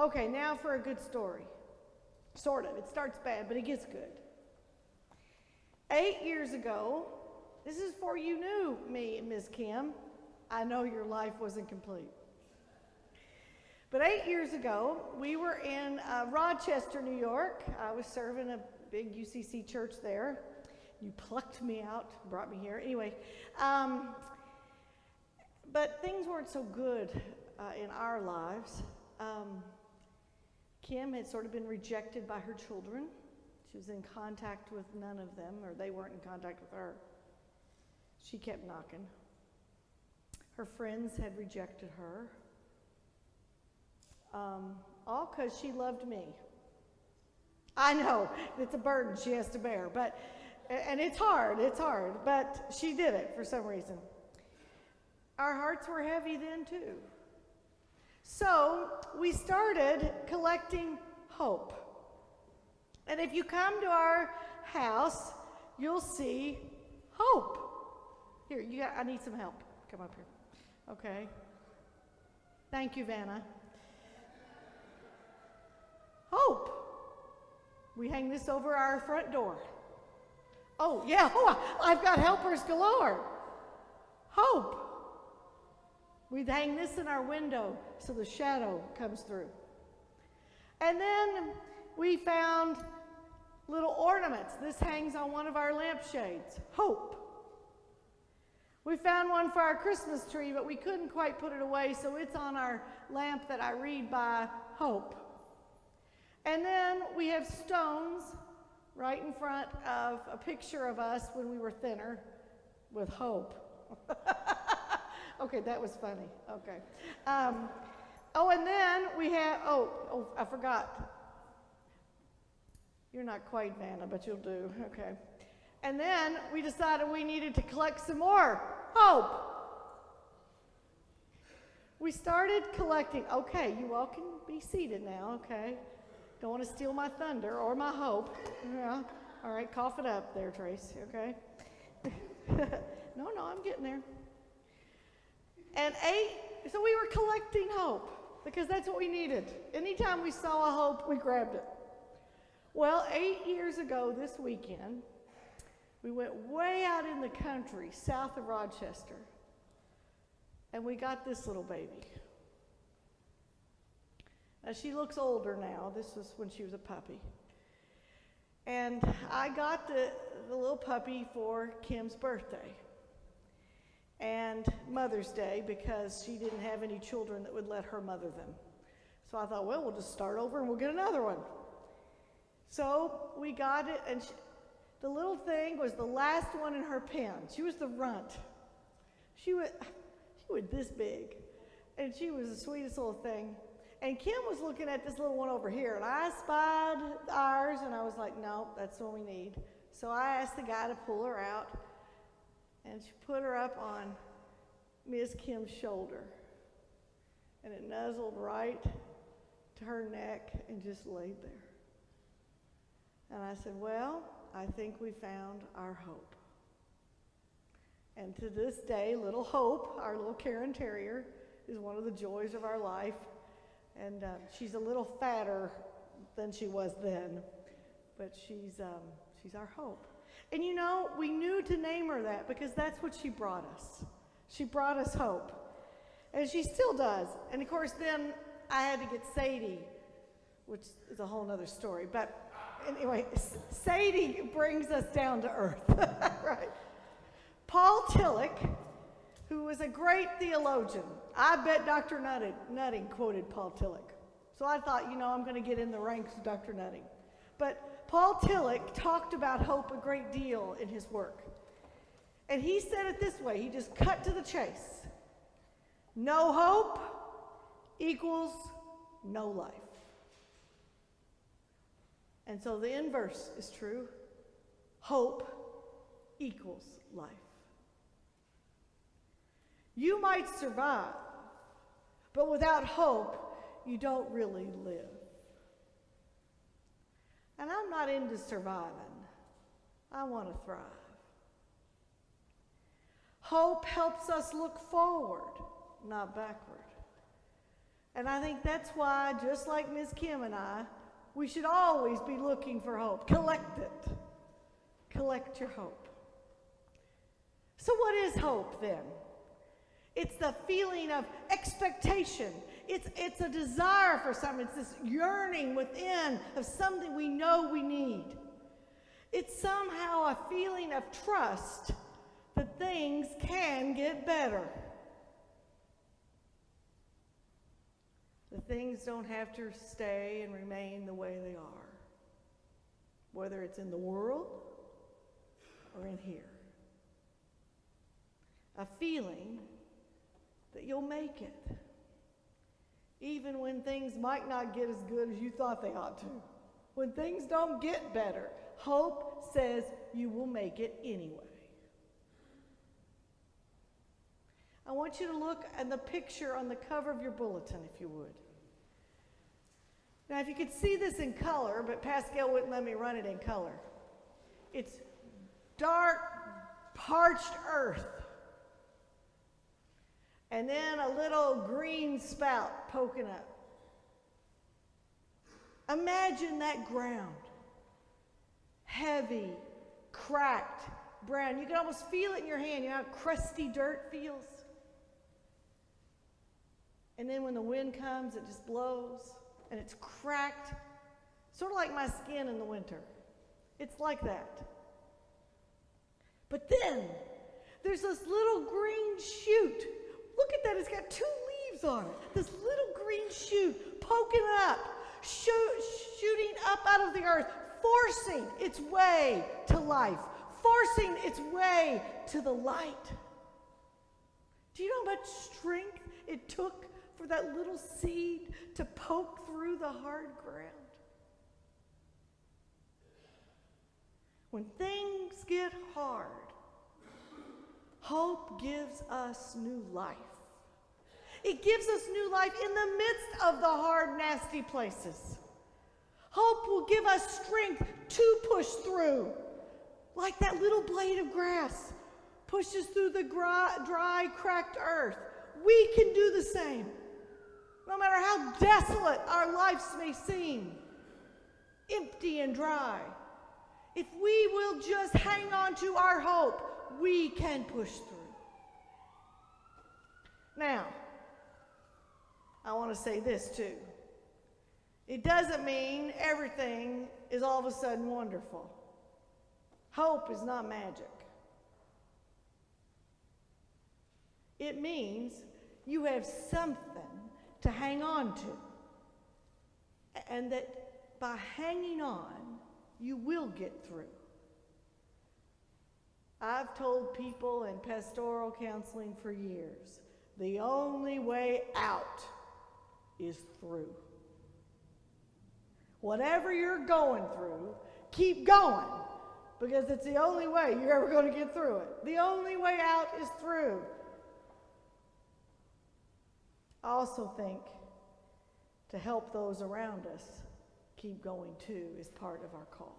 Okay, now for a good story. Sort of. It starts bad, but it gets good. 8 years ago, this is before you knew me, Ms. Kim. I know your life wasn't complete. But 8 years ago, we were in Rochester, New York. I was serving a big UCC church there. You plucked me out, brought me here. Anyway, but things weren't so good in our lives. Kim had sort of been rejected by her children. She was in contact with none of them, or they weren't in contact with her. She kept knocking. Her friends had rejected her. All because she loved me. I know, it's a burden she has to bear, and it's hard, but she did it for some reason. Our hearts were heavy then too. So we started collecting hope. And if you come to our house, you'll see hope. Here, I need some help. Come up here. Okay. Thank you, Vanna. Hope. We hang this over our front door. Oh, yeah, I've got helpers galore. Hope. We hang this in our window so the shadow comes through. And then we found little ornaments. This hangs on one of our lampshades. Hope. We found one for our Christmas tree, but we couldn't quite put it away, so it's on our lamp that I read by. Hope. And then we have stones right in front of a picture of us when we were thinner with hope. Okay, that was funny. Okay. And then we have, I forgot. You're not quite Vanna, but you'll do. Okay. And then we decided we needed to collect some more hope. We started collecting. Okay, you all can be seated now, okay? Don't want to steal my thunder or my hope. Yeah. All right, cough it up there, Trace, okay? No, I'm getting there. And so we were collecting hope because that's what we needed. Anytime we saw a hope, we grabbed it. Well, 8 years ago this weekend, we went way out in the country, south of Rochester, and we got this little baby. Now, she looks older now. This was when she was a puppy. And I got the little puppy for Kim's birthday and Mother's Day because she didn't have any children that would let her mother them. So I thought, well, we'll just start over and we'll get another one. So we got it, and the little thing was the last one in her pen. She was the runt. She was this big, and she was the sweetest little thing. And Kim was looking at this little one over here, and I spied ours, and I was like, no, that's the one we need. So I asked the guy to pull her out, and she put her up on Miss Kim's shoulder. And it nuzzled right to her neck and just laid there. And I said, well, I think we found our hope. And to this day, little Hope, our little Karen Terrier, is one of the joys of our life. And she's a little fatter than she was then, but she's our hope. And you know, we knew to name her that because that's what she brought us. She brought us hope. And she still does. And of course, then I had to get Sadie, which is a whole other story. But anyway, Sadie brings us down to earth, right? Paul Tillich, who was a great theologian. I bet Dr. Nutting quoted Paul Tillich. So I thought, I'm going to get in the ranks of Dr. Nutting. But Paul Tillich talked about hope a great deal in his work. And he said it this way. He just cut to the chase. No hope equals no life. And so the inverse is true. Hope equals life. You might survive, but without hope, you don't really live. And I'm not into surviving. I want to thrive. Hope helps us look forward, not backward. And I think that's why, just like Miss Kim and I, we should always be looking for hope. Collect it. Collect your hope. So what is hope then? It's the feeling of expectation. It's a desire for something. It's this yearning within of something we know we need. It's somehow a feeling of trust that things can get better. That things don't have to stay and remain the way they are, whether it's in the world or in here. A feeling that you'll make it, even when things might not get as good as you thought they ought to. When things don't get better, hope says you will make it anyway. I want you to look at the picture on the cover of your bulletin, if you would. Now, if you could see this in color, but Pascal wouldn't let me run it in color. It's dark, parched earth. And then a little green spout poking up. Imagine that ground. Heavy, cracked, brown. You can almost feel it in your hand. You know how crusty dirt feels? And then when the wind comes, it just blows, and it's cracked, sort of like my skin in the winter. It's like that. But then, there's this little green shoot. Look at that, it's got 2 leaves on it. This little green shoot poking up, shooting up out of the earth, forcing its way to life, forcing its way to the light. Do you know how much strength it took for that little seed to poke through the hard ground? When things get hard, hope gives us new life. It gives us new life in the midst of the hard, nasty places. Hope will give us strength to push through, like that little blade of grass pushes through the dry, cracked earth. We can do the same. No matter how desolate our lives may seem, empty and dry, if we will just hang on to our hope, we can push through. Now, I want to say this too. It doesn't mean everything is all of a sudden wonderful. Hope is not magic. It means you have something to hang on to, and that by hanging on, you will get through. I've told people in pastoral counseling for years, the only way out is through. Whatever you're going through, keep going, because it's the only way you're ever going to get through it. The only way out is through. I also think to help those around us keep going too is part of our call.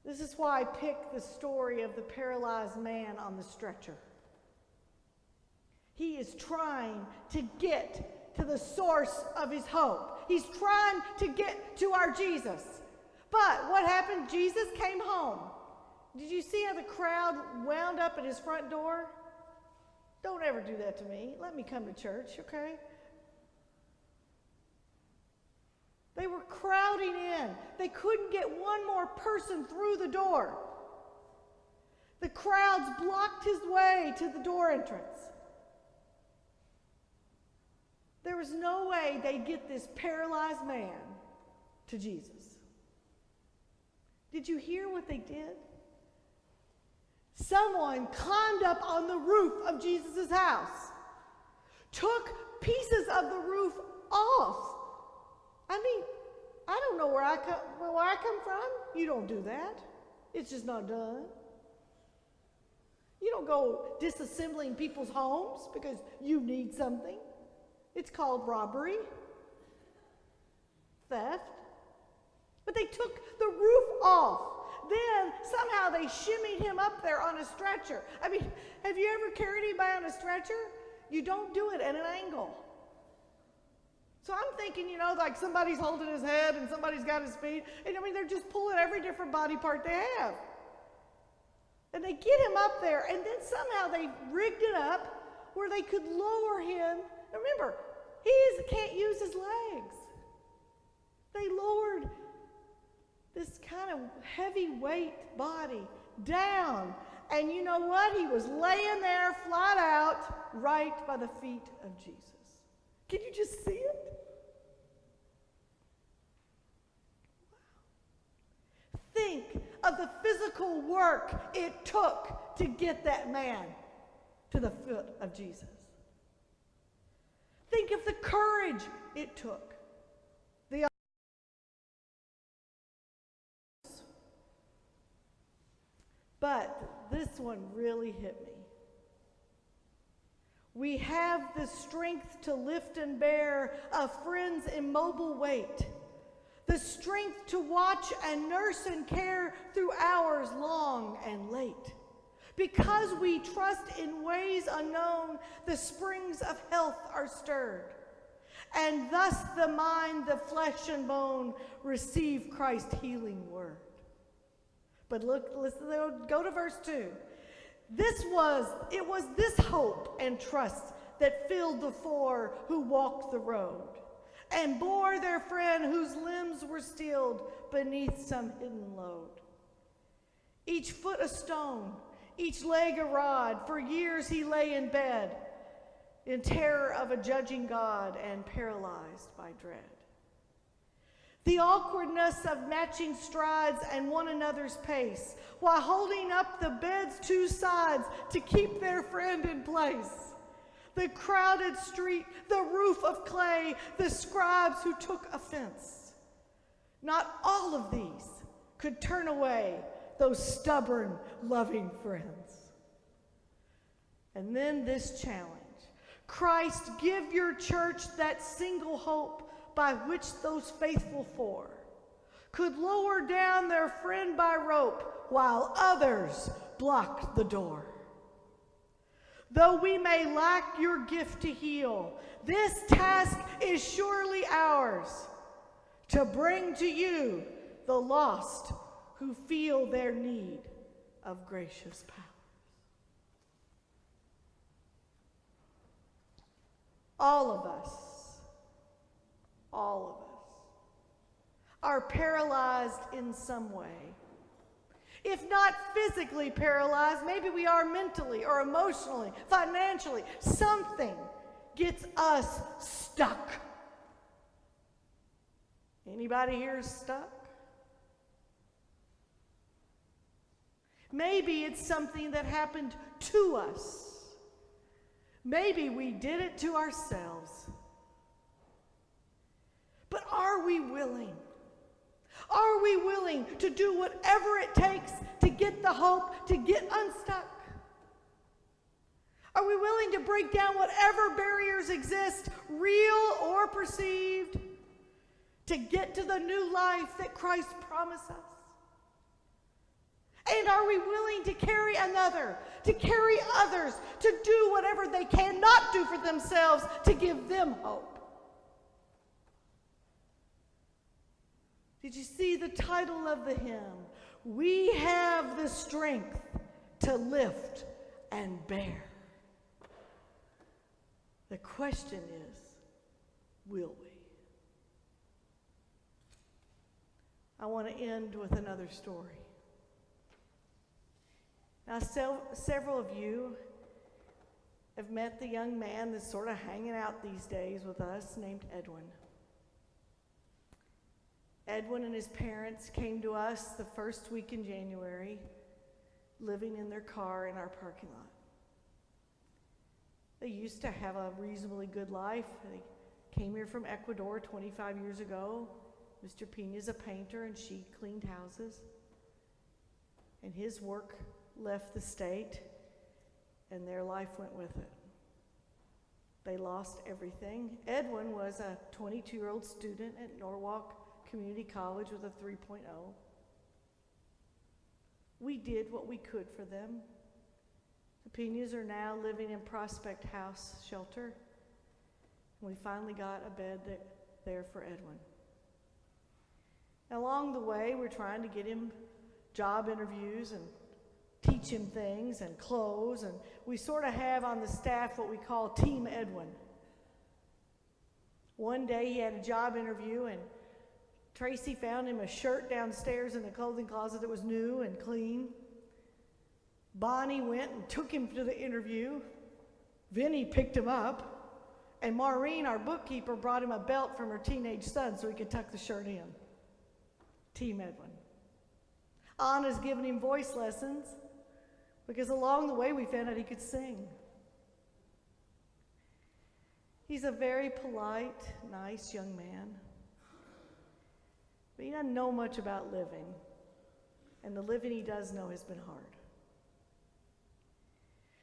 This is why I picked the story of the paralyzed man on the stretcher. He is trying to get to the source of his hope. He's trying to get to our Jesus. But what happened? Jesus came home. Did you see how the crowd wound up at his front door? Don't ever do that to me. Let me come to church, okay? They were crowding in. They couldn't get one more person through the door. The crowds blocked his way to the door entrance. There was no way they'd get this paralyzed man to Jesus. Did you hear what they did? Someone climbed up on the roof of Jesus' house, took pieces of the roof off. I mean, I don't know where I come from. You don't do that. It's just not done. You don't go disassembling people's homes because you need something. It's called robbery, theft. But they took the roof off. Then somehow they shimmied him up there on a stretcher. I mean, have you ever carried anybody on a stretcher? You don't do it at an angle. So I'm thinking, like somebody's holding his head and somebody's got his feet. And they're just pulling every different body part they have. And they get him up there, and then somehow they rigged it up where they could lower him. And remember, he can't use his legs. They lowered this kind of heavyweight body down. And you know what? He was laying there flat out right by the feet of Jesus. Can you just see it? Wow. Think of the physical work it took to get that man to the foot of Jesus. Think of the courage it took. But this one really hit me. We have the strength to lift and bear a friend's immobile weight, the strength to watch and nurse and care through hours long and late. Because we trust in ways unknown, the springs of health are stirred, and thus the mind, the flesh and bone receive Christ's healing word. But listen, go to verse 2. It was this hope and trust that filled the four who walked the road and bore their friend whose limbs were stilled beneath some hidden load. Each foot a stone, each leg a rod, for years he lay in bed in terror of a judging God and paralyzed by dread. The awkwardness of matching strides and one another's pace, while holding up the bed's two sides to keep their friend in place. The crowded street, the roof of clay, the scribes who took offense. Not all of these could turn away those stubborn, loving friends. And then this challenge. Christ, give your church that single hope by which those faithful four could lower down their friend by rope while others blocked the door. Though we may lack your gift to heal, this task is surely ours, to bring to you the lost who feel their need of gracious power. All of us are paralyzed in some way. If not physically paralyzed, maybe we are mentally or emotionally, financially. Something gets us stuck. Anybody here is stuck? Maybe it's something that happened to us. Maybe we did it to ourselves. But are we willing? Are we willing to do whatever it takes to get the hope, to get unstuck? Are we willing to break down whatever barriers exist, real or perceived, to get to the new life that Christ promised us? And are we willing to carry others, to do whatever they cannot do for themselves to give them hope? Did you see the title of the hymn? We have the strength to lift and bear. The question is, will we? I want to end with another story. Now, several of you have met the young man that's sort of hanging out these days with us named Edwin. Edwin and his parents came to us the first week in January, living in their car in our parking lot. They used to have a reasonably good life. They came here from Ecuador 25 years ago. Mr. Pena's a painter, and she cleaned houses. And his work left the state, and their life went with it. They lost everything. Edwin was a 22-year-old student at Norwalk Community College with a 3.0. We did what we could for them. The Pinas are now living in Prospect House shelter. We finally got a bed there for Edwin. Along the way, we're trying to get him job interviews and teach him things and clothes, and we sort of have on the staff what we call Team Edwin. One day he had a job interview, and Tracy found him a shirt downstairs in the clothing closet that was new and clean. Bonnie went and took him to the interview. Vinny picked him up, and Maureen, our bookkeeper, brought him a belt from her teenage son so he could tuck the shirt in. Team Edwin. Anna's given him voice lessons because along the way we found out he could sing. He's a very polite, nice young man, but he doesn't know much about living, and the living he does know has been hard.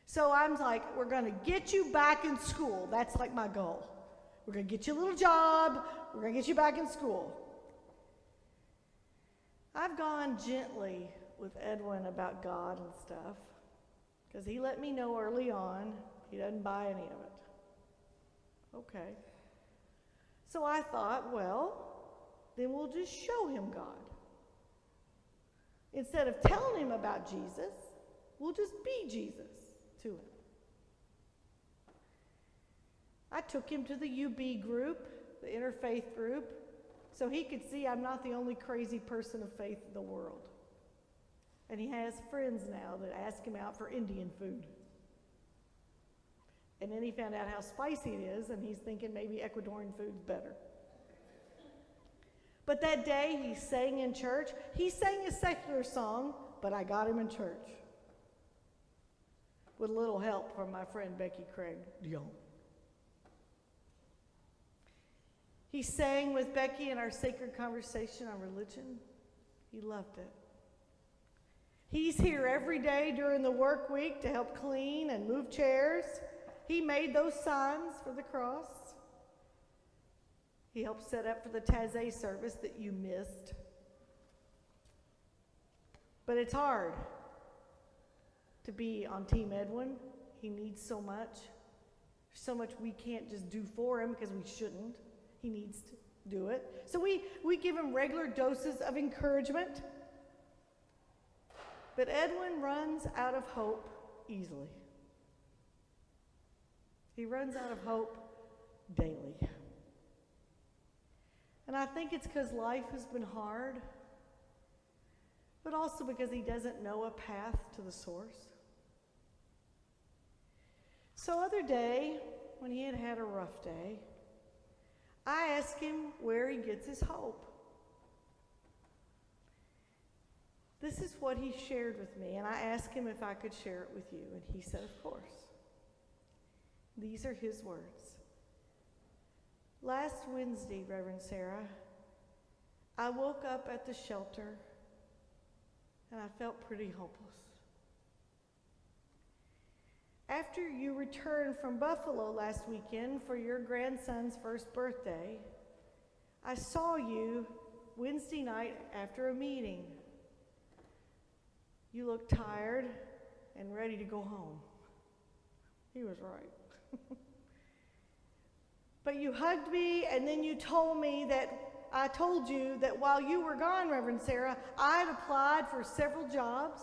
So I'm like, we're going to get you back in school. That's like my goal. We're going to get you a little job. We're going to get you back in school. I've gone gently with Edwin about God and stuff because he let me know early on he doesn't buy any of it. Okay. So I thought, well, then we'll just show him God. Instead of telling him about Jesus, we'll just be Jesus to him. I took him to the UB group, the interfaith group, so he could see I'm not the only crazy person of faith in the world. And he has friends now that ask him out for Indian food. And then he found out how spicy it is, and he's thinking maybe Ecuadorian food's better. But that day he sang in church. He sang a secular song, but I got him in church. With a little help from my friend Becky Craig Dion. He sang with Becky in our sacred conversation on religion. He loved it. He's here every day during the work week to help clean and move chairs. He made those signs for the cross. He helped set up for the Taizé service that you missed. But it's hard to be on Team Edwin. He needs so much. So much we can't just do for him because we shouldn't. He needs to do it. So we give him regular doses of encouragement. But Edwin runs out of hope easily. He runs out of hope daily. And I think it's because life has been hard, but also because he doesn't know a path to the source. So other day, when he had had a rough day, I asked him where he gets his hope. This is what he shared with me, and I asked him if I could share it with you, and he said, of course. These are his words. Last Wednesday, Reverend Sarah, I woke up at the shelter, and I felt pretty hopeless. After you returned from Buffalo last weekend for your grandson's first birthday, I saw you Wednesday night after a meeting. You looked tired and ready to go home. He was right. But you hugged me, and then you told me that I told you that while you were gone, Reverend Sarah, I had applied for several jobs,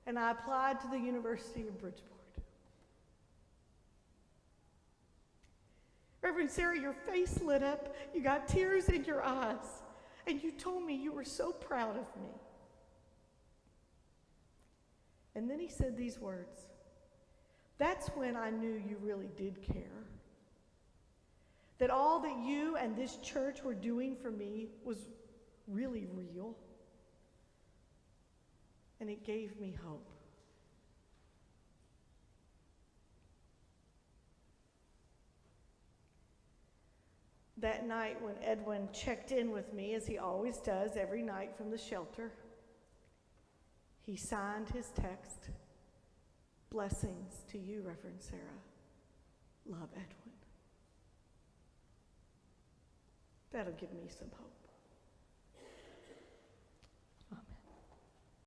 and I applied to the University of Bridgeport. Reverend Sarah, your face lit up. You got tears in your eyes, and you told me you were so proud of me. And then he said these words. That's when I knew you really did care. That all that you and this church were doing for me was really real. And it gave me hope. That night when Edwin checked in with me, as he always does every night from the shelter, he signed his text, "Blessings to you, Reverend Sarah. Love, Edwin." That'll give me some hope.